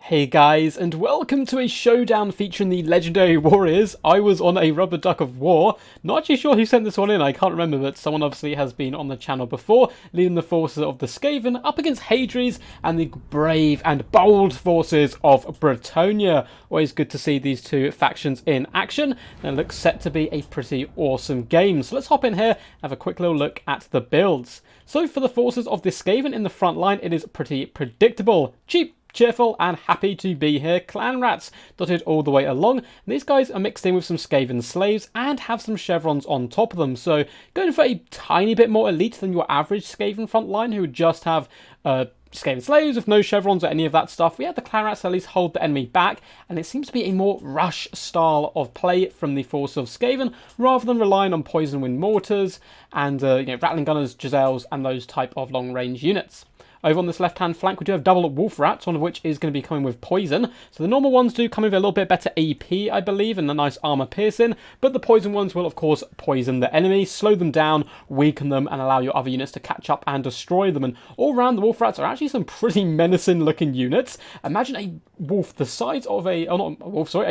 Hey guys, and welcome to a showdown featuring the legendary warriors. I was on a rubber duck of war. Not actually sure who sent this one in, I can't remember, but someone obviously has been on the channel before, leading the forces of the Skaven up against Hadri's and the brave and bold forces of Bretonnia. Always good to see these two factions in action, and it looks set to be a pretty awesome game. So let's hop in here and have a quick little look at the builds. So for the forces of the Skaven in the front line, it is pretty predictable. Cheap, cheerful and happy to be here. Clan rats dotted all the way along. And these guys are mixed in with some Skaven slaves and have some chevrons on top of them. So going for a tiny bit more elite than your average Skaven front line who would just have Skaven slaves with no chevrons or any of that stuff. We have the clan rats at least hold the enemy back, and it seems to be a more rush style of play from the force of Skaven rather than relying on poison wind mortars and rattling gunners, Giselles and those type of long range units. Over on this left-hand flank, we do have double wolf rats, one of which is going to be coming with poison. So the normal ones do come with a little bit better AP, I believe, and a nice armor piercing. But the poison ones will, of course, poison the enemy, slow them down, weaken them, and allow your other units to catch up and destroy them. And all around, the wolf rats are actually some pretty menacing-looking units. Imagine a wolf the size of a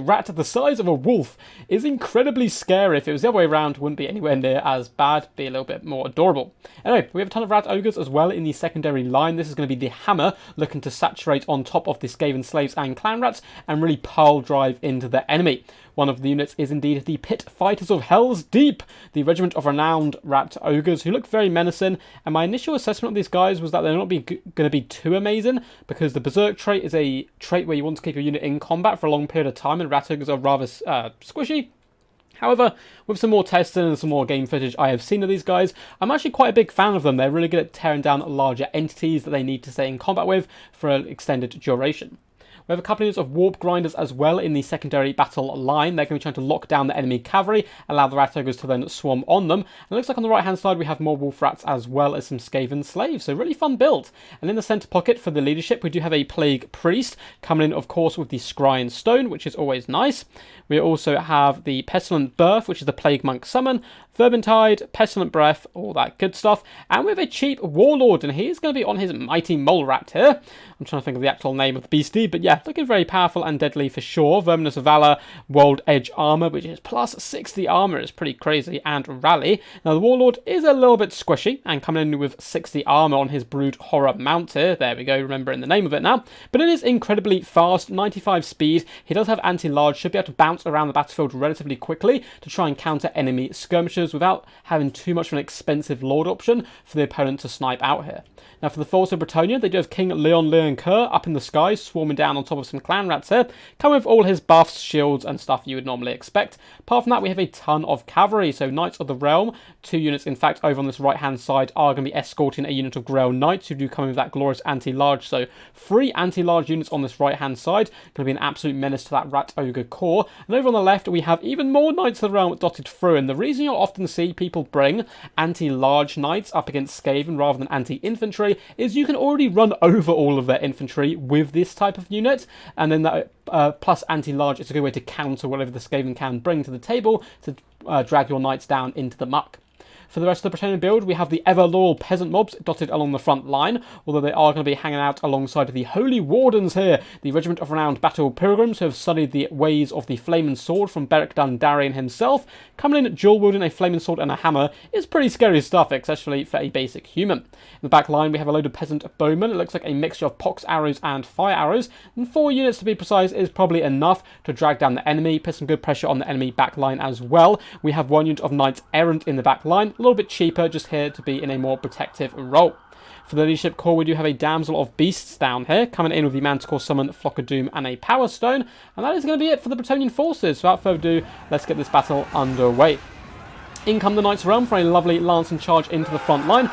rat the size of a wolf is incredibly scary. If it was the other way around, it wouldn't be anywhere near as bad, be a little bit more adorable. Anyway, we have a ton of rat ogres as well in the secondary line. This is going to be the hammer looking to saturate on top of the Skaven slaves and clan rats and really pile drive into the enemy. One of the units is indeed the Pit Fighters of Hell's Deep, the regiment of renowned rat ogres who look very menacing. And my initial assessment of these guys was that they're not going to be too amazing because the Berserk trait is a trait where you want to keep your unit in combat for a long period of time, and rat ogres are rather squishy. However, with some more testing and some more game footage I have seen of these guys, I'm actually quite a big fan of them. They're really good at tearing down larger entities that they need to stay in combat with for an extended duration. We have a couple of units of warp grinders as well in the secondary battle line. They're going to be trying to lock down the enemy cavalry, allow the rat ogres to then swarm on them. And it looks like on the right hand side we have more wolf rats as well as some Skaven slaves. So really fun build. And in the centre pocket for the leadership we do have a plague priest coming in, of course, with the scrying stone, which is always nice. We also have the pestilent birth, which is the plague monk summon, Vermintide, Pestilent Breath, all that good stuff. And we have a cheap Warlord, and he's going to be on his mighty mole rat here. I'm trying to think of the actual name of the beastie, but yeah, looking very powerful and deadly for sure. Verminous Valor, World Edge Armor, which is plus 60 armor, is pretty crazy, and Rally. Now the Warlord is a little bit squishy, and coming in with 60 armor on his Brood Horror mount here. There we go, remembering the name of it now. But it is incredibly fast, 95 speed. He does have anti-large, should be able to bounce around the battlefield relatively quickly to try and counter enemy skirmishers without having too much of an expensive Lord option for the opponent to snipe out here. Now for the force of Bretonnia, they do have King Leon Kerr up in the sky, swarming down on top of some clan rats here, coming with all his buffs, shields and stuff you would normally expect. Apart from that, we have a ton of cavalry, so Knights of the Realm, 2 units in fact over on this right hand side are going to be escorting a unit of Grail Knights who do come with that glorious anti-large, so 3 anti-large units on this right hand side, going to be an absolute menace to that rat ogre core. And over on the left we have even more Knights of the Realm dotted through, and the reason you'll often see people bring anti-large knights up against Skaven rather than anti-infantry is you can already run over all of their infantry with this type of unit, and then that plus anti-large is a good way to counter whatever the Skaven can bring to the table to drag your knights down into the muck. For the rest of the Bretonnian build, we have the ever-loyal peasant mobs dotted along the front line, although they are going to be hanging out alongside the Holy Wardens here, the regiment of renowned battle pilgrims who have studied the ways of the flaming sword from Beric Dondarrion himself. Coming in dual wielding a flaming sword and a hammer is pretty scary stuff, especially for a basic human. In the back line, we have a load of peasant bowmen. It looks like a mixture of pox arrows and fire arrows, and 4 units to be precise is probably enough to drag down the enemy, put some good pressure on the enemy back line as well. We have 1 unit of knights errant in the back line, a little bit cheaper, just here to be in a more protective role. For the leadership core, we do have a Damsel of Beasts down here, coming in with the Manticore Summon, Flock of Doom, and a Power Stone. And that is going to be it for the Bretonnian forces. So without further ado, let's get this battle underway. In come the Knights of the Realm for a lovely lancing charge into the front line,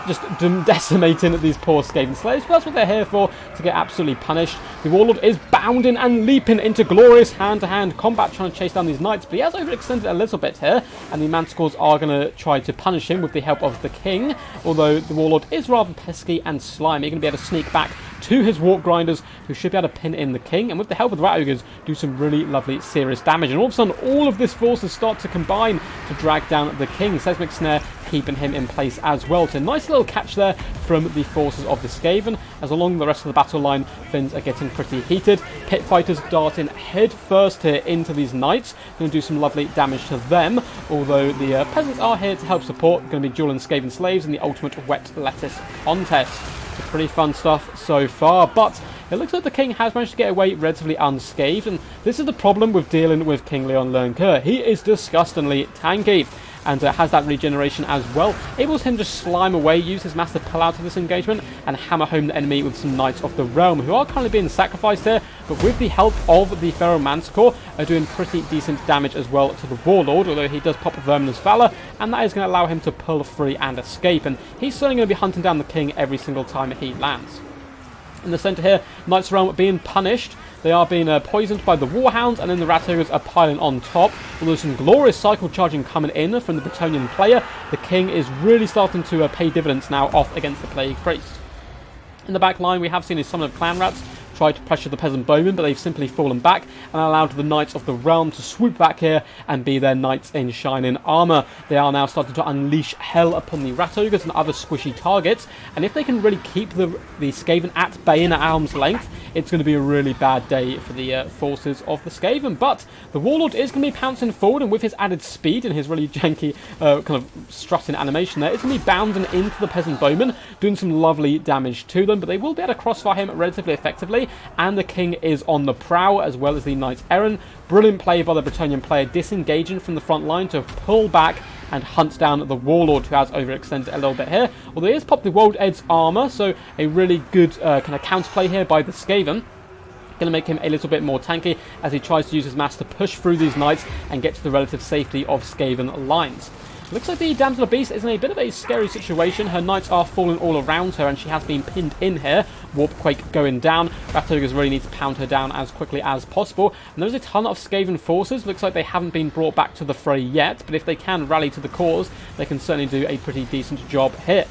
just decimating these poor Skaven slaves, but that's what they're here for, to get absolutely punished. The Warlord is bounding and leaping into glorious hand-to-hand combat, trying to chase down these knights, but he has overextended a little bit here, and the Manticores are going to try to punish him with the help of the King, although the Warlord is rather pesky and slimy. You're going to be able to sneak back to his Warp Grinders, who should be able to pin in the king, and with the help of the Rat Ogres, do some really lovely, serious damage. And all of a sudden, all of this forces start to combine to drag down the king. Seismic Snare keeping him in place as well. So nice little catch there from the forces of the Skaven, as along the rest of the battle line, things are getting pretty heated. Pit Fighters darting head first here into these knights, going to do some lovely damage to them, although the peasants are here to help support, going to be dueling Skaven slaves in the ultimate wet lettuce contest. So pretty fun stuff so far, but it looks like the king has managed to get away relatively unscathed, and this is the problem with dealing with King Leon Lernker. He is disgustingly tanky, and has that regeneration as well. Enables him to slime away, use his massive pull-out of this engagement, and hammer home the enemy with some Knights of the Realm, who are currently being sacrificed here, but with the help of the Feral Manticore, are doing pretty decent damage as well to the Warlord, although he does pop a Verminous Valor, and that is going to allow him to pull free and escape, and he's certainly going to be hunting down the king every single time he lands. In the centre here, Knights of the Realm being punished. They are being poisoned by the Warhounds, and then the Rat Ogres are piling on top. Although some glorious cycle charging coming in from the Bretonnian player, the king is really starting to pay dividends now off against the Plague Priest. In the back line, we have seen a summon of Clan Rats try to pressure the Peasant Bowmen, but they've simply fallen back and allowed the Knights of the Realm to swoop back here and be their knights in shining armour. They are now starting to unleash hell upon the Rat Ogres and other squishy targets, and if they can really keep the Skaven at bay and at arm's length, it's going to be a really bad day for the forces of the Skaven. But the Warlord is going to be pouncing forward, and with his added speed and his really janky kind of strutting animation there, it's going to be bounding into the Peasant Bowmen, doing some lovely damage to them, but they will be able to crossfire him relatively effectively, and the king is on the prowl, as well as the Knights Errant. Brilliant play by the Bretonnian player, disengaging from the front line to pull back and hunt down the Warlord, who has overextended a little bit here. Although he has popped the World Ed's armour, so a really good kind of counterplay here by the Skaven. Going to make him a little bit more tanky as he tries to use his mass to push through these knights and get to the relative safety of Skaven lines. Looks like the Damsel of Beast is in a bit of a scary situation. Her knights are falling all around her, and she has been pinned in here. Warpquake going down. Rat Ogres really need to pound her down as quickly as possible. And there's a ton of Skaven forces. Looks like they haven't been brought back to the fray yet, but if they can rally to the cause, they can certainly do a pretty decent job here.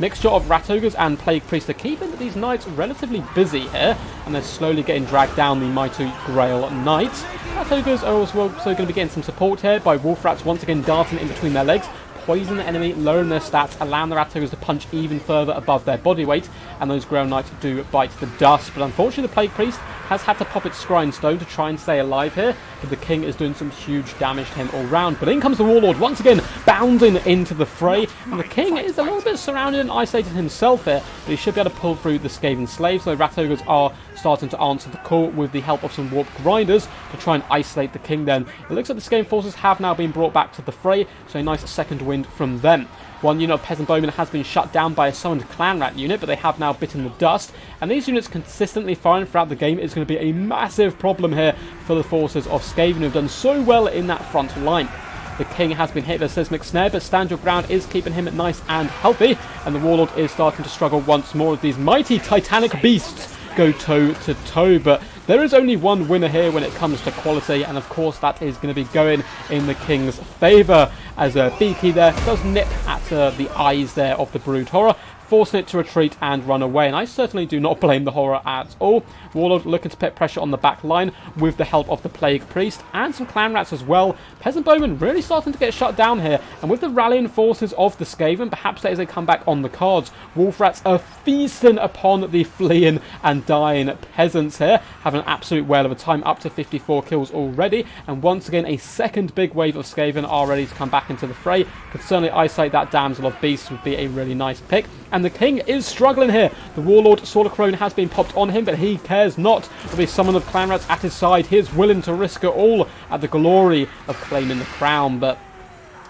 Mixture of Rat Ogres and Plague Priest are keeping these knights relatively busy here, and they're slowly getting dragged down the mighty Grail Knights. Rat Ogres are also going to be getting some support here by Wolf Rats once again darting in between their legs, poison the enemy, lowering their stats, allowing the Rat Ogres to punch even further above their body weight, and those Grail Knights do bite the dust. But unfortunately, the Plague Priest has had to pop its Scrying Stone to try and stay alive here, but the king is doing some huge damage to him all round. But in comes the Warlord once again, bounding into the fray, and the king is a little bit surrounded and isolated himself here, but he should be able to pull through the Skaven slaves. So Rat Ogres are starting to answer the call with the help of some Warp Grinders to try and isolate the king then. It looks like the Skaven forces have now been brought back to the fray, so a nice second wind from them. One unit of Peasant Bowmen has been shut down by a summoned Clan Rat unit, but they have now bitten the dust, and these units consistently firing throughout the game is going to be a massive problem here for the forces of Skaven, who have done so well in that front line. The king has been hit with a Seismic Snare, but Stand Your Ground is keeping him nice and healthy, and the Warlord is starting to struggle once more as these mighty Titanic beasts go toe to toe. But there is only one winner here when it comes to quality, and of course that is going to be going in the king's favour, as Beaky there does nip at the eyes there of the Brood Horror, forcing it to retreat and run away, and I certainly do not blame the Horror at all. Warlord looking to put pressure on the back line with the help of the Plague Priest and some Clan Rats as well. Peasant Bowmen really starting to get shut down here, and with the rallying forces of the Skaven, perhaps there is a comeback on the cards. Wolf Rats are feasting upon the fleeing and dying peasants here, having an absolute whale of a time, up to 54 kills already, and once again a second big wave of Skaven are ready to come back into the fray. Could certainly isolate that Damsel of Beast, would be a really nice pick. And the king is struggling here. The Warlord Sword of Crone has been popped on him, but he cares not. With a summon of Clan Rats at his side, he is willing to risk it all at the glory of claiming the crown, but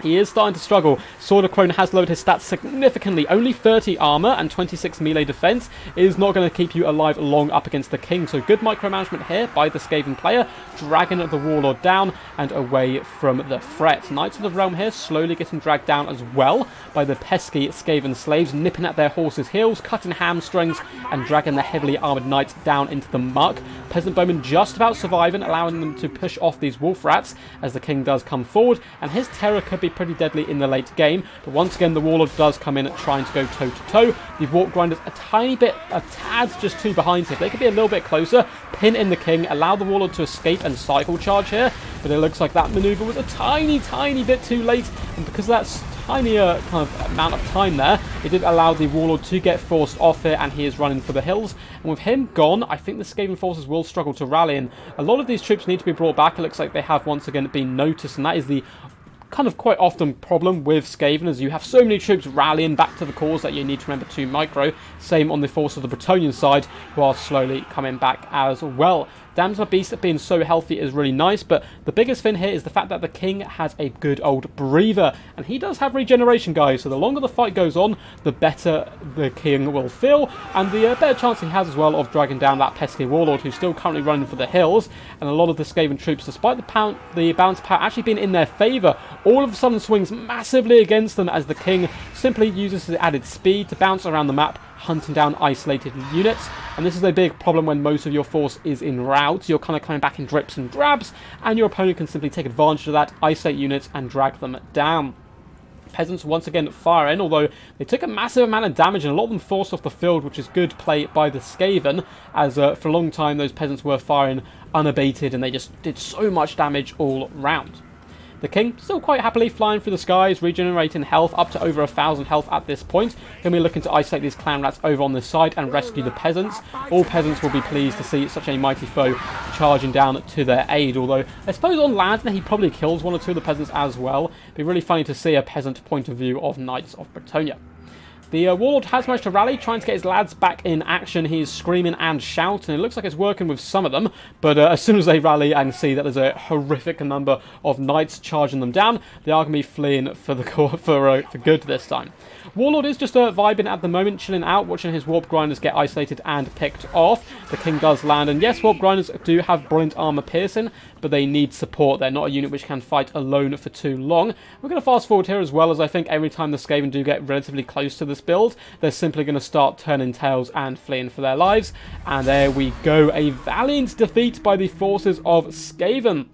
he is starting to struggle. Sword of Crone has lowered his stats significantly. Only 30 armor and 26 melee defense is not going to keep you alive long up against the king. So good micromanagement here by the Skaven player, dragging the Warlord down and away from the threat. Knights of the Realm here slowly getting dragged down as well by the pesky Skaven slaves, nipping at their horses' heels, cutting hamstrings and dragging the heavily armored knights down into the muck. peasant bowmen just about surviving, allowing them to push off these wolf rats as the king does come forward, and his terror could be pretty deadly in the late game. But once again, the warlord does come in trying to go toe to toe. The warp grinders a tiny bit, a tad just too behind him. They could be a little bit closer, pin in the king, allow the warlord to escape and cycle charge here, but it looks like that maneuver was a tiny bit too late, and because that's tinier kind of amount of time there, it did allow the warlord to get forced off here, and he is running for the hills. And with him gone, I think the Skaven forces will struggle to rally, and a lot of these troops need to be brought back. It looks like they have once again been noticed, and that is the kind of quite often problem with Skaven, as you have so many troops rallying back to the cause that you need to remember to micro. Same on the force of the Bretonnian side, who are slowly coming back as well. Damsel Beast being so healthy is really nice, but the biggest thing here is the fact that the king has a good old breather, and he does have regeneration, guys, so the longer the fight goes on, the better the king will feel, and the better chance he has as well of dragging down that pesky warlord who's still currently running for the hills. And a lot of the Skaven troops, despite the balance power actually being in their favour, all of a sudden swings massively against them as the king simply uses his added speed to bounce around the map, hunting down isolated units. And this is a big problem when most of your force is in rout. You're kind of coming back in drips and drabs, and your opponent can simply take advantage of that, isolate units, and drag them down. Peasants once again fire in, although they took a massive amount of damage, and a lot of them forced off the field, which is good play by the Skaven, as for a long time those peasants were firing unabated, and they just did so much damage all round. The king still quite happily flying through the skies, regenerating health up to over 1,000 health at this point. He'll be looking to isolate these clan rats over on this side and rescue the peasants. All peasants will be pleased to see such a mighty foe charging down to their aid, although I suppose on land he probably kills one or two of the peasants as well. It'd be really funny to see a peasant point of view of Knights of Bretonnia. The Warlord has managed to rally, trying to get his lads back in action. He's screaming and shouting. It looks like it's working with some of them, but as soon as they rally and see that there's a horrific number of knights charging them down, they are going to be fleeing for good this time. Warlord is just vibing at the moment, chilling out, watching his warp grinders get isolated and picked off. The king does land, and yes, warp grinders do have brilliant armor piercing, but they need support. They're not a unit which can fight alone for too long. We're going to fast forward here as well, as I think every time the Skaven do get relatively close to this build, they're simply going to start turning tails and fleeing for their lives. And there we go, a valiant defeat by the forces of Skaven.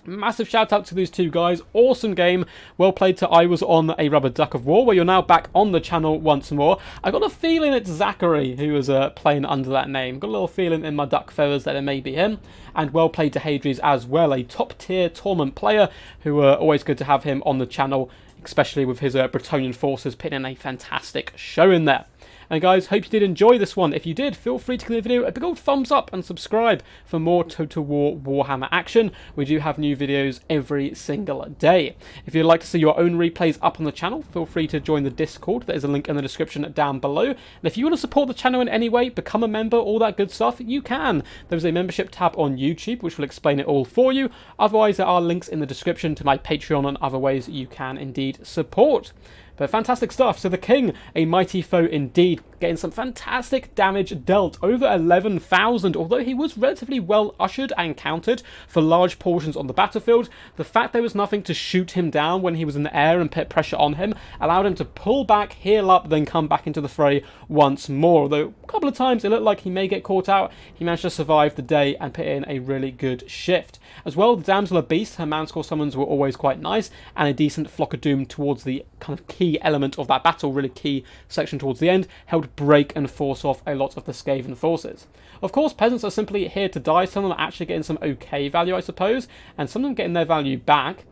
Massive shout out to these two guys. Awesome game. Well played to I Was On a Rubber Duck of War, where you're now back on the channel once more. I got a feeling it's Zachary who was playing under that name. Got a little feeling in my duck feathers that it may be him. And well played to Hadries as well, a top tier tournament player who always good to have him on the channel, especially with his Bretonnian forces putting in a fantastic show in there. And guys, hope you did enjoy this one. If you did, feel free to give the video a big old thumbs up and subscribe for more Total War Warhammer action. We do have new videos every single day. If you'd like to see your own replays up on the channel, feel free to join the Discord. There's a link in the description down below. And if you want to support the channel in any way, become a member, all that good stuff, you can. There's a membership tab on YouTube, which will explain it all for you. Otherwise, there are links in the description to my Patreon and other ways you can indeed support. But fantastic stuff. So the king, a mighty foe indeed, getting some fantastic damage dealt, over 11,000, although he was relatively well ushered and countered for large portions on the battlefield. The fact there was nothing to shoot him down when he was in the air and put pressure on him allowed him to pull back, heal up, then come back into the fray once more. Although a couple of times it looked like he may get caught out, he managed to survive the day and put in a really good shift. As well, the Damsel of Beast, her manscore summons were always quite nice, and a decent Flock of Doom towards the kind of key element of that battle, really key section towards the end, helped break and force off a lot of the Skaven forces. Of course, peasants are simply here to die. Some of them are actually getting some okay value, I suppose, and some of them getting their value back.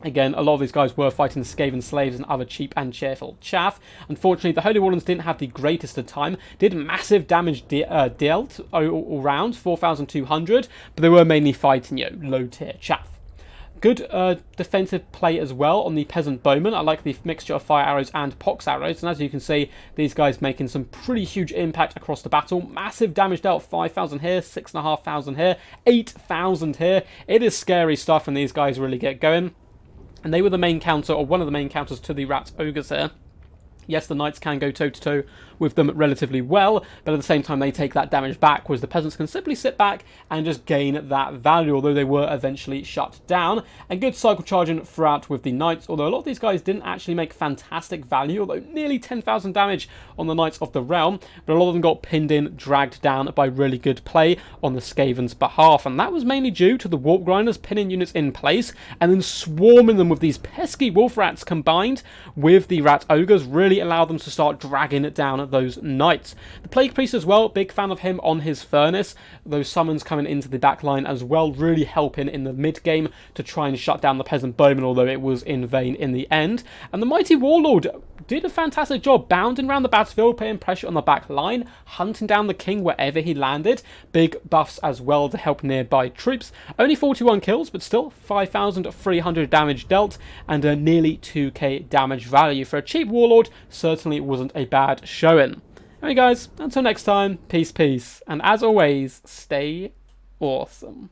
Again, a lot of these guys were fighting Skaven slaves and other cheap and cheerful chaff. Unfortunately, the Holy Wardens didn't have the greatest of time. Did massive damage dealt all round, 4,200, but they were mainly fighting, low-tier chaff. Good defensive play as well on the peasant bowmen. I like the mixture of fire arrows and pox arrows, and as you can see, these guys making some pretty huge impact across the battle. Massive damage dealt, 5,000 here, 6,500 here, 8,000 here. It is scary stuff when these guys really get going. And they were the main counter, or one of the main counters to the Rat Ogres here. Yes, the knights can go toe-to-toe with them relatively well, but at the same time they take that damage back, whereas the peasants can simply sit back and just gain that value, although they were eventually shut down. And good cycle charging throughout with the knights, although a lot of these guys didn't actually make fantastic value, although nearly 10,000 damage on the Knights of the Realm, but a lot of them got pinned in, dragged down by really good play on the Skaven's behalf, and that was mainly due to the Warp Grinders pinning units in place and then swarming them with these pesky Wolf Rats combined with the Rat Ogres really allow them to start dragging it down those knights. The Plague Priest as well, big fan of him on his Furnace. Those summons coming into the back line as well, really helping in the mid game to try and shut down the Peasant Bowmen, although it was in vain in the end. And the mighty Warlord did a fantastic job bounding around the battlefield, putting pressure on the back line, hunting down the king wherever he landed. Big buffs as well to help nearby troops. Only 41 kills, but still 5,300 damage dealt and a nearly 2k damage value. For a cheap Warlord, certainly wasn't a bad showing. Anyway guys, until next time, peace, and as always, stay awesome.